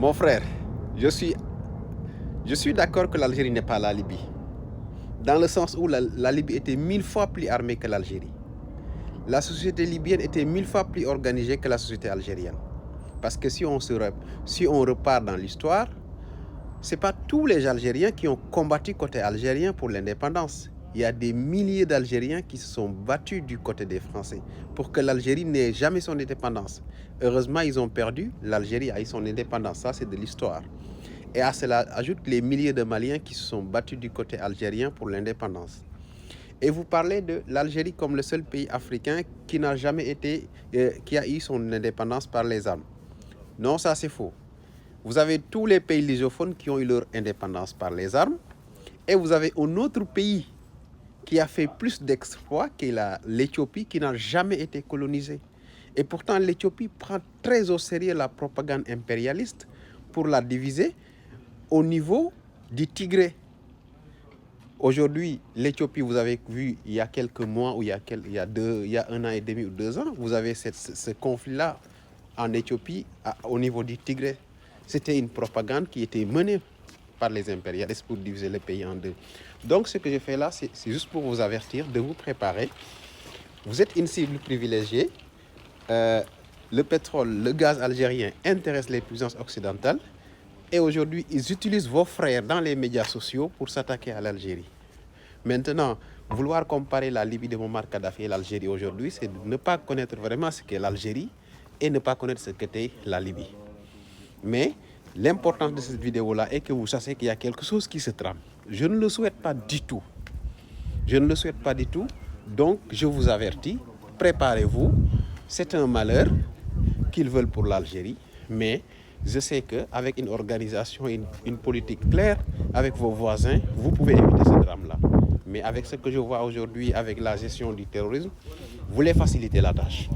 Mon frère, je suis, je suis d'accord que l'Algérie n'est pas la Libye. Dans le sens où la Libye était 1000 fois plus armée que l'Algérie. La société libyenne était 1000 fois plus organisée que la société algérienne. Parce que si on repart dans l'histoire, ce n'est pas tous les Algériens qui ont combattu côté algérien pour l'indépendance. Il y a des milliers d'Algériens qui se sont battus du côté des Français pour que l'Algérie n'ait jamais son indépendance. Heureusement, ils ont perdu. L'Algérie a eu son indépendance. Ça, c'est de l'histoire. Et à cela ajoute les milliers de Maliens qui se sont battus du côté algérien pour l'indépendance. Et vous parlez de l'Algérie comme le seul pays africain qui n'a jamais été, qui a eu son indépendance par les armes. Non, ça c'est faux. Vous avez tous les pays lusophones qui ont eu leur indépendance par les armes. Et vous avez un autre pays qui a fait plus d'exploits que l'Éthiopie, qui n'a jamais été colonisée. Et pourtant, l'Éthiopie prend très au sérieux la propagande impérialiste pour la diviser au niveau du Tigré. Aujourd'hui, l'Éthiopie, vous avez vu il y a quelques mois, ou il y a 1 an et demi ou 2 ans, vous avez ce conflit-là en Éthiopie au niveau du Tigré. C'était une propagande qui était menée par les impérialistes pour diviser le pays en deux. Donc ce que je fais là, c'est juste pour vous avertir, de vous préparer. Vous êtes une cible privilégiée. Le pétrole, le gaz algérien intéresse les puissances occidentales. Et aujourd'hui, ils utilisent vos frères dans les médias sociaux pour s'attaquer à l'Algérie. Maintenant, vouloir comparer la Libye de Muammar Kadhafi et l'Algérie aujourd'hui, c'est de ne pas connaître vraiment ce qu'est l'Algérie et ne pas connaître ce qu'était la Libye. Mais l'importance de cette vidéo-là est que vous sachiez qu'il y a quelque chose qui se trame. Je ne le souhaite pas du tout. Je ne le souhaite pas du tout. Donc, je vous avertis, préparez-vous. C'est un malheur qu'ils veulent pour l'Algérie, mais je sais qu'avec une organisation, une politique claire, avec vos voisins, vous pouvez éviter ce drame-là. Mais avec ce que je vois aujourd'hui, avec la gestion du terrorisme, vous les facilitez la tâche.